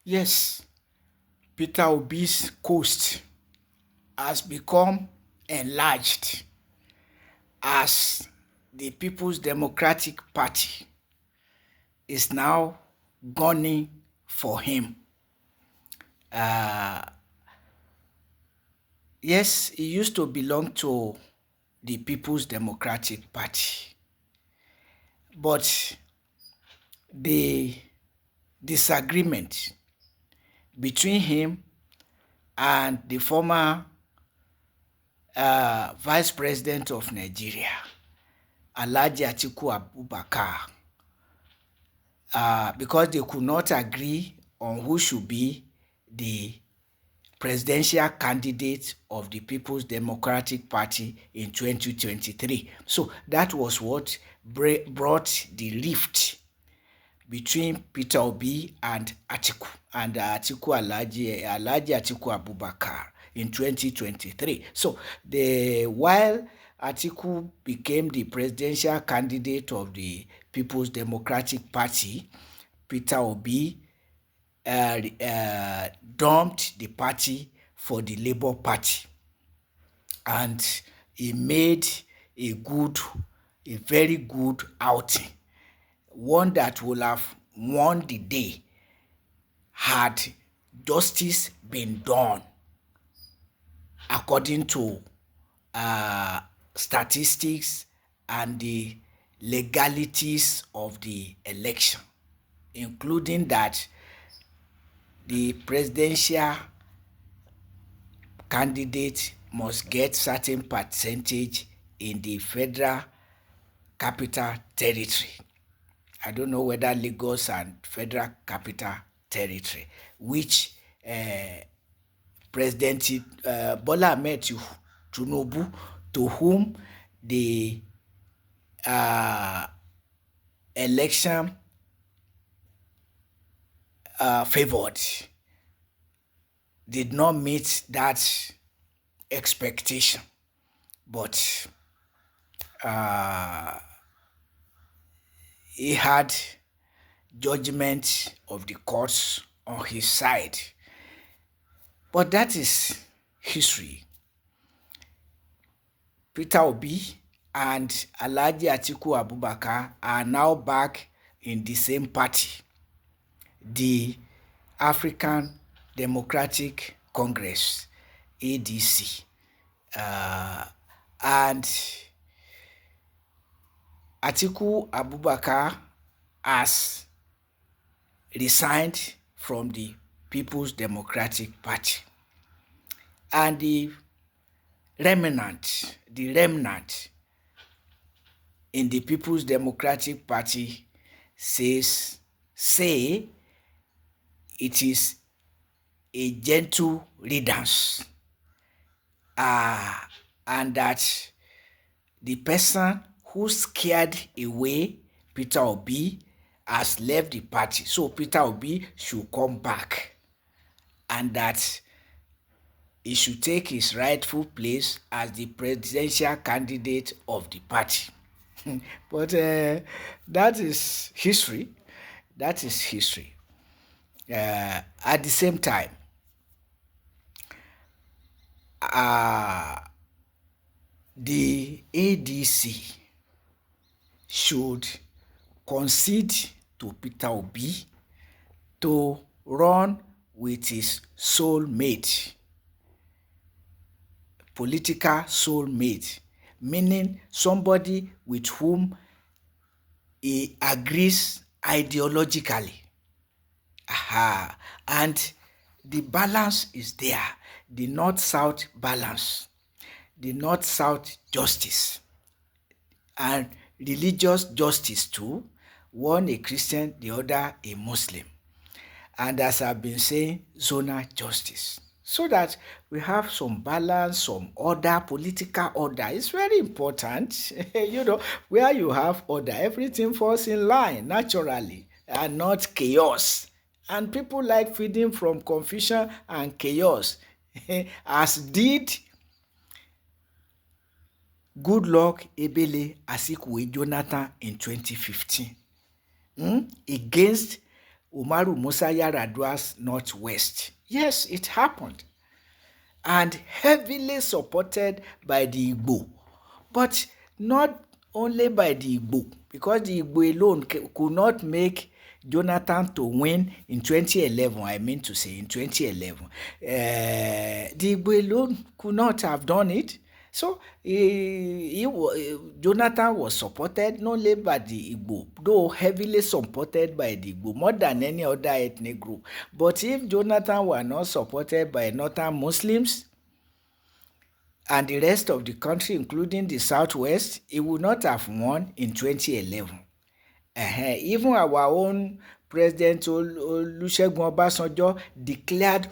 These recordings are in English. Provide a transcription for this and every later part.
Yes, Peter Obi's coast has become enlarged as the People's Democratic Party is now gunning for him. Yes, he used to belong to the People's Democratic Party, but the disagreement between him and the former Vice President of Nigeria, Alhaji Atiku Abubakar, because they could not agree on who should be the presidential candidate of the People's Democratic Party in 2023. So that was what brought the rift between Peter Obi and Atiku Alhaji Atiku Abubakar in 2023. So while Atiku became the presidential candidate of the People's Democratic Party, Peter Obi dumped the party for the Labour Party, and he made a very good outing, one that will have won the day had justice been done according to statistics and the legalities of the election, including that the presidential candidate must get certain percentage in the Federal Capital Territory. I don't know whether Lagos and Federal Capital Territory, which President Bola Ahmed Tinubu, to whom the election favored, did not meet that expectation. But he had judgment of the courts on his side. But that is history. Peter Obi and Alhaji Atiku Abubakar are now back in the same party, the African Democratic Congress, ADC. And Atiku Abubakar has resigned from the People's Democratic Party. And the remnant in the People's Democratic Party say it is a gentle riddance, and that the person who scared away Peter Obi has left the party, so Peter Obi should come back, and that he should take his rightful place as the presidential candidate of the party. But that is history. That is history. At the same time, the ADC should concede to Peter Obi to run with his soulmate, political soulmate, meaning somebody with whom he agrees ideologically. And the balance is there, the North-South balance, the North-South justice, and religious justice too, one a Christian, the other a Muslim. And as I've been saying, zonal justice, so that we have some balance, some order, political order. It's very important, where you have order, everything falls in line naturally and not chaos. And people like feeding from confusion and chaos, as did Goodluck Ebele Azikiwe Jonathan in 2015, against Umaru Musa Yar'Adua's Northwest. Yes, it happened, and heavily supported by the Igbo. But not only by the Igbo, because the Igbo alone could not make Jonathan to win in 2011. I mean to say in 2011. The Igbo alone could not have done it. So Jonathan was supported not only by the Igbo, though heavily supported by the Igbo more than any other ethnic group. But if Jonathan were not supported by northern Muslims and the rest of the country, including the southwest, he would not have won in 2011. Even our own President Olusegun Obasanjo declared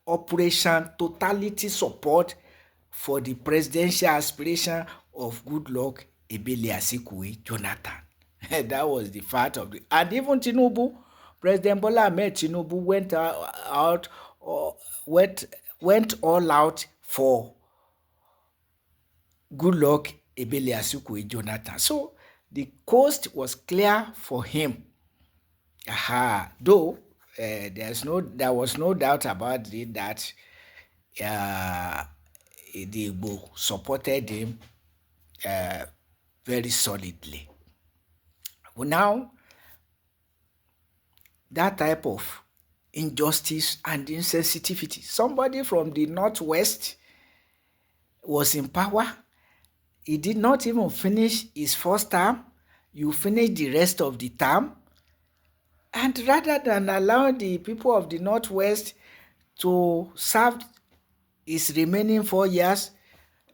Operation Totality Support for the presidential aspiration of Goodluck Ebele Azikiwe Jonathan. That was the fact of it. And even Tinubu, President Bola Ahmed Tinubu went all out for Goodluck Ebele Azikiwe Jonathan. So the coast was clear for him. Though there was no doubt about it that the Igbo supported him very solidly. Well, now, that type of injustice and insensitivity. Somebody from the Northwest was in power. He did not even finish his first term. You finish the rest of the term. And rather than allow the people of the Northwest to serve his remaining 4 years,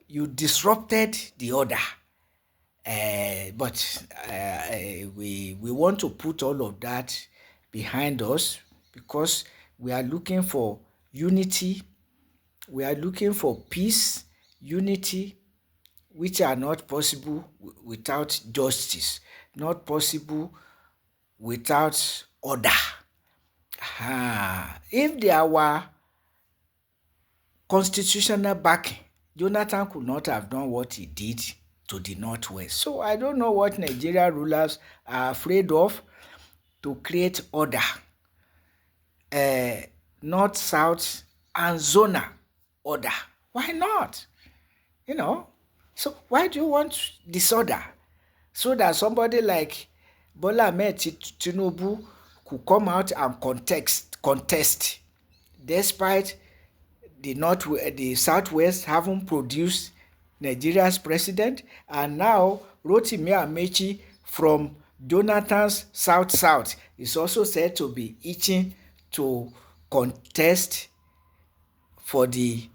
you disrupted the order. But we want to put all of that behind us, because we are looking for unity. We are looking for peace, unity, which are not possible without justice, not possible without order. If there were constitutional backing, Jonathan could not have done what he did to the Northwest. So I don't know what Nigerian rulers are afraid of to create order. North, South, and zonal order. Why not? So why do you want disorder? So that somebody like Bola Ahmed Tinubu could come out and contest, despite the Southwest haven't produced Nigeria's president, and now Rotimi Amechi from Jonathan's South is also said to be itching to contest for the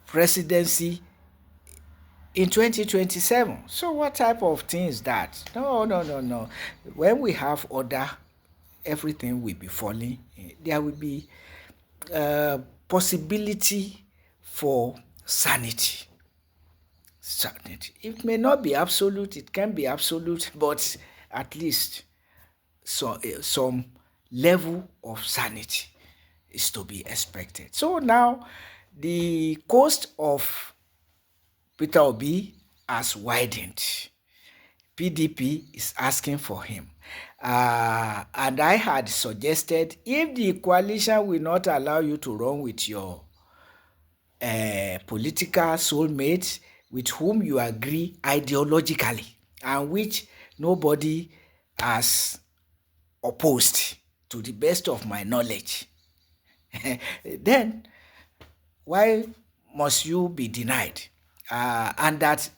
presidency in 2027. So what type of thing is that? No. When we have order, everything will be falling. There will be possibility for sanity. It may not be absolute, it can be absolute, but at least some level of sanity is to be expected. So now the coast of Peter Obi has widened. PDP is asking for him. And I had suggested, if the coalition will not allow you to run with your political soulmates with whom you agree ideologically and which nobody has opposed, to the best of my knowledge, then why must you be denied? And that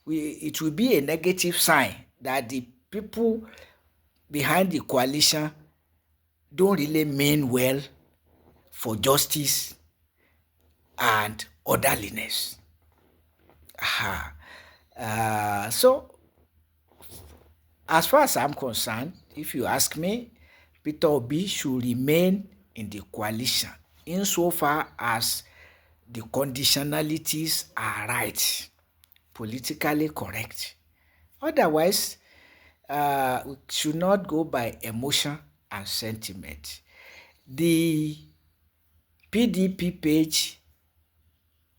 it will be a negative sign that the people behind the coalition don't really mean well for justice and orderliness. So, as far as I'm concerned, if you ask me, Peter Obi should remain in the coalition insofar as the conditionalities are right, politically correct. Otherwise, we should not go by emotion and sentiment. The PDP page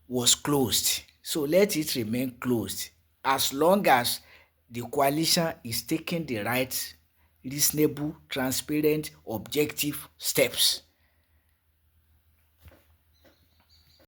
was closed, so let it remain closed as long as the coalition is taking the right reasonable, transparent, objective steps.